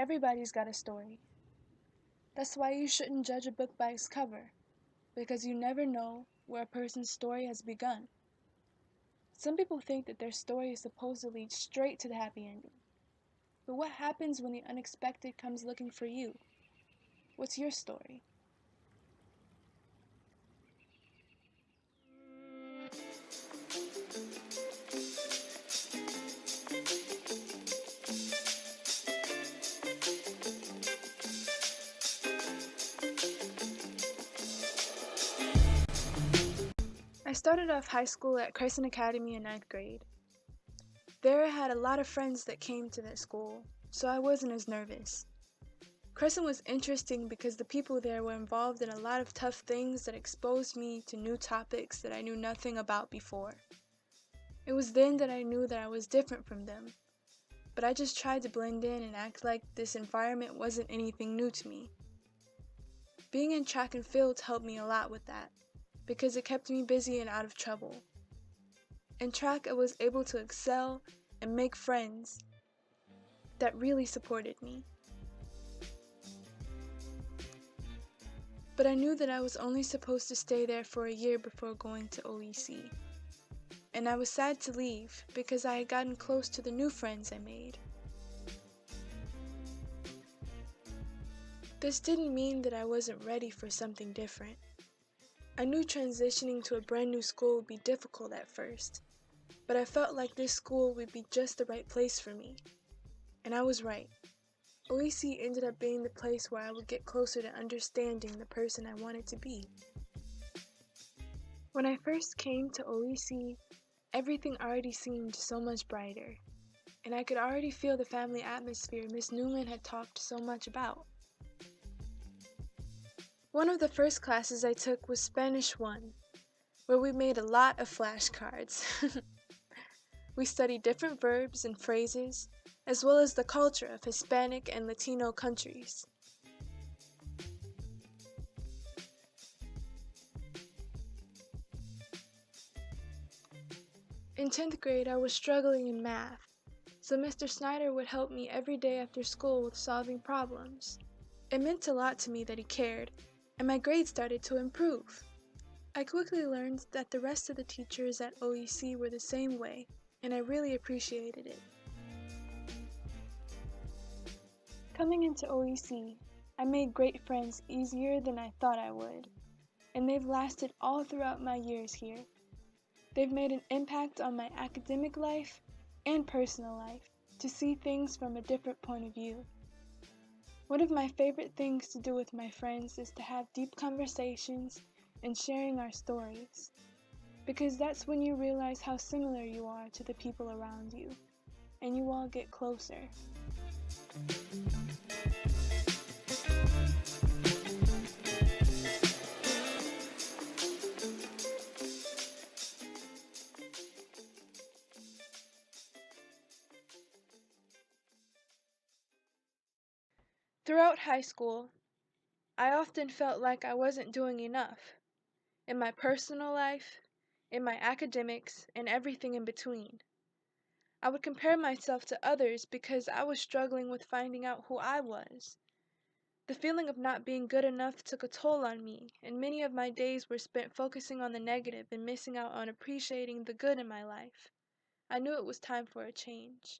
Everybody's got a story. That's why you shouldn't judge a book by its cover, because you never know where a person's story has begun. Some people think that their story is supposed to lead straight to the happy ending. But what happens when the unexpected comes looking for you? What's your story? I started off high school at Crescent Academy in ninth grade. There I had a lot of friends that came to that school, so I wasn't as nervous. Crescent was interesting because the people there were involved in a lot of tough things that exposed me to new topics that I knew nothing about before. It was then that I knew that I was different from them, but I just tried to blend in and act like this environment wasn't anything new to me. Being in track and field helped me a lot with that, because it kept me busy and out of trouble. In track, I was able to excel and make friends that really supported me. But I knew that I was only supposed to stay there for a year before going to OEC. And I was sad to leave because I had gotten close to the new friends I made. This didn't mean that I wasn't ready for something different. I knew transitioning to a brand new school would be difficult at first, but I felt like this school would be just the right place for me. And I was right. OEC ended up being the place where I would get closer to understanding the person I wanted to be. When I first came to OEC, everything already seemed so much brighter, and I could already feel the family atmosphere Miss Newman had talked so much about. One of the first classes I took was Spanish 1, where we made a lot of flashcards. We studied different verbs and phrases, as well as the culture of Hispanic and Latino countries. In 10th grade, I was struggling in math, so Mr. Snyder would help me every day after school with solving problems. It meant a lot to me that he cared, and my grades started to improve. I quickly learned that the rest of the teachers at OEC were the same way, and I really appreciated it. Coming into OEC, I made great friends easier than I thought I would, and they've lasted all throughout my years here. They've made an impact on my academic life and personal life to see things from a different point of view. One of my favorite things to do with my friends is to have deep conversations and sharing our stories, because that's when you realize how similar you are to the people around you, and you all get closer. Throughout high school, I often felt like I wasn't doing enough, in my personal life, in my academics, and everything in between. I would compare myself to others because I was struggling with finding out who I was. The feeling of not being good enough took a toll on me, and many of my days were spent focusing on the negative and missing out on appreciating the good in my life. I knew it was time for a change.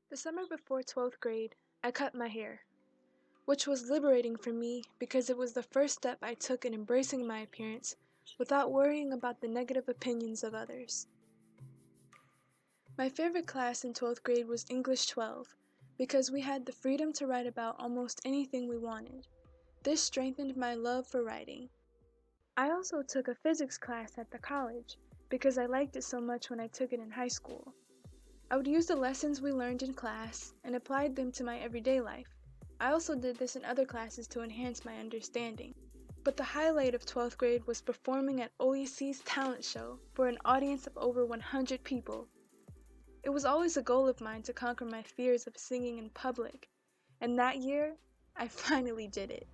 The summer before 12th grade, I cut my hair, which was liberating for me because it was the first step I took in embracing my appearance without worrying about the negative opinions of others. My favorite class in 12th grade was English 12 because we had the freedom to write about almost anything we wanted. This strengthened my love for writing. I also took a physics class at the college because I liked it so much when I took it in high school. I would use the lessons we learned in class and applied them to my everyday life. I also did this in other classes to enhance my understanding. But the highlight of 12th grade was performing at OEC's talent show for an audience of over 100 people. It was always a goal of mine to conquer my fears of singing in public, and that year, I finally did it.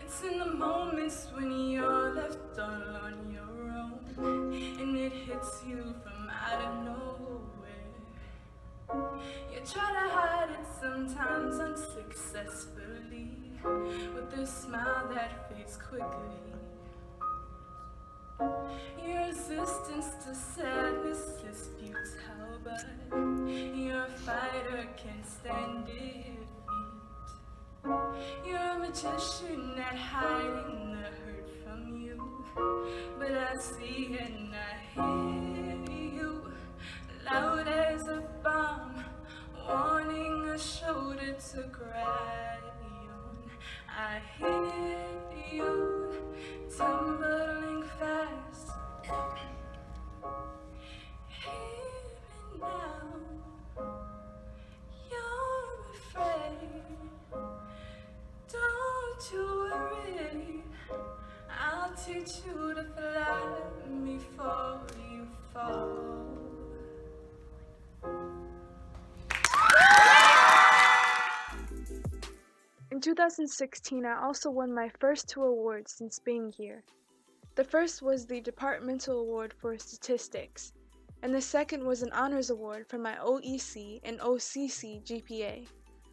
It's in the moments when you're left all on your own, and it hits you from out of nowhere. successfully, with a smile that fades quickly. Your resistance to sadness is futile, but your fighter can stand defeat. You're a magician at hiding the hurt from you, but I see and I hear you, loud as a bomb, wanting a shoulder to cry on. I hear you, tumbling fast, here and now, you're afraid. Don't you worry, I'll teach you to fly before you fall. In 2016, I also won my first two awards since being here. The first was the Departmental Award for Statistics, and the second was an honors award for my OEC and OCC GPA,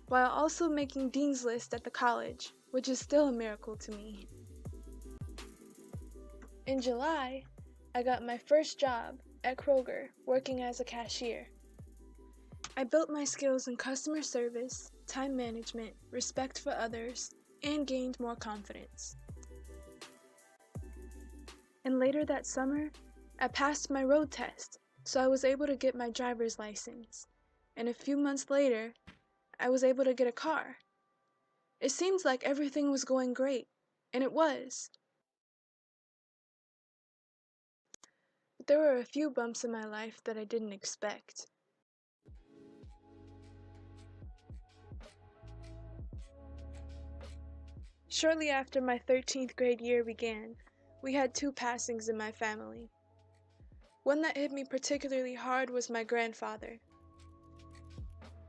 while also making Dean's List at the college, which is still a miracle to me. In July, I got my first job at Kroger, working as a cashier. I built my skills in customer service, time management, respect for others, and gained more confidence. And later that summer, I passed my road test, so I was able to get my driver's license. And a few months later, I was able to get a car. It seemed like everything was going great, and it was. But there were a few bumps in my life that I didn't expect. Shortly after my 13th grade year began, we had two passings in my family. One that hit me particularly hard was my grandfather.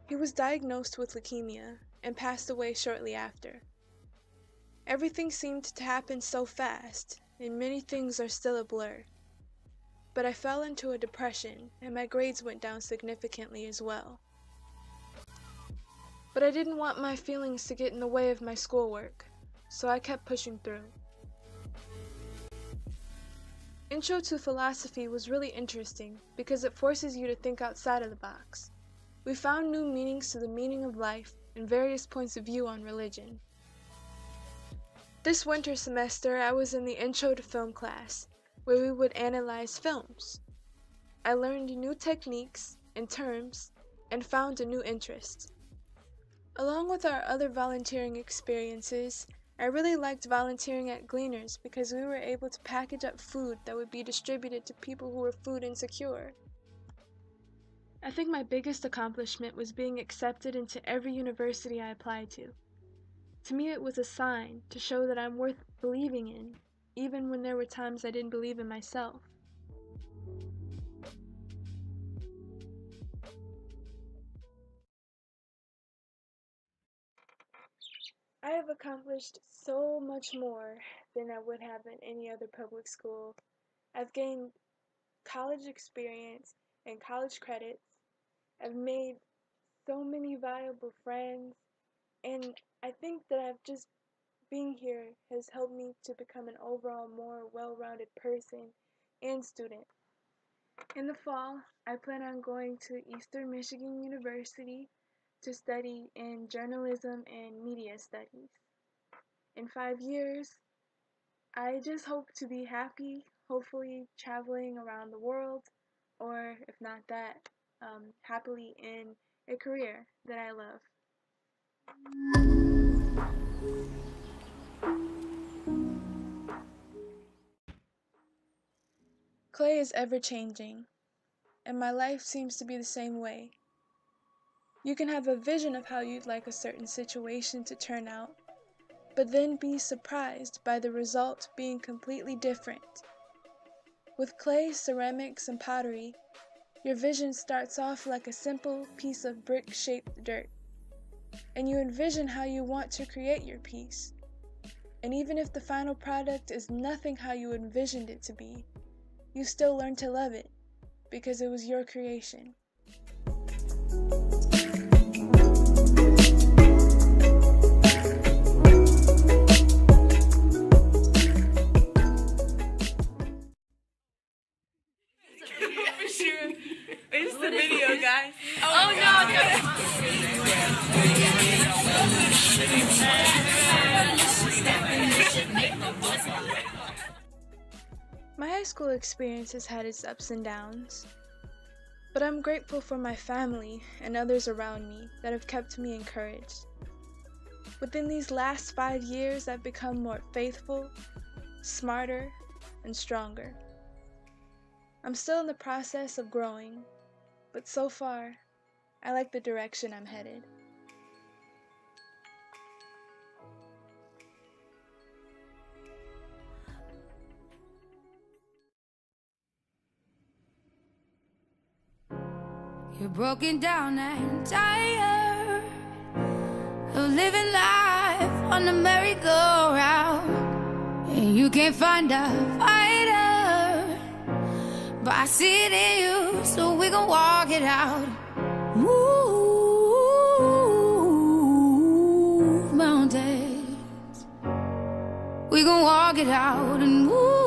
He was diagnosed with leukemia and passed away shortly after. Everything seemed to happen so fast, and many things are still a blur. But I fell into a depression, and my grades went down significantly as well. But I didn't want my feelings to get in the way of my schoolwork, so I kept pushing through. Intro to philosophy was really interesting because it forces you to think outside of the box. We found new meanings to the meaning of life and various points of view on religion. This winter semester, I was in the Intro to Film class, where we would analyze films. I learned new techniques and terms and found a new interest. Along with our other volunteering experiences, I really liked volunteering at Gleaners because we were able to package up food that would be distributed to people who were food insecure. I think my biggest accomplishment was being accepted into every university I applied to. To me, it was a sign to show that I'm worth believing in, even when there were times I didn't believe in myself. I have accomplished so much more than I would have in any other public school. I've gained college experience and college credits. I've made so many valuable friends, and I think that I've just being here has helped me to become an overall more well-rounded person and student. In the fall, I plan on going to Eastern Michigan University to study in journalism and media studies. In 5 years, I just hope to be happy, hopefully traveling around the world, or if not that, happily in a career that I love. Clay is ever-changing, and my life seems to be the same way. You can have a vision of how you'd like a certain situation to turn out, but then be surprised by the result being completely different. With clay, ceramics, and pottery, your vision starts off like a simple piece of brick-shaped dirt, and you envision how you want to create your piece. And even if the final product is nothing how you envisioned it to be, you still learn to love it because it was your creation. video, guys. Oh no! My high school experience has had its ups and downs, but I'm grateful for my family and others around me that have kept me encouraged. Within these last 5 years, I've become more faithful, smarter, and stronger. I'm still in the process of growing, but so far, I like the direction I'm headed. You're broken down and tired of living life on the merry-go-round, and you can't find a fighter, but I see it in you, so we gon' walk it out. Move mountains, we gon' walk it out and move.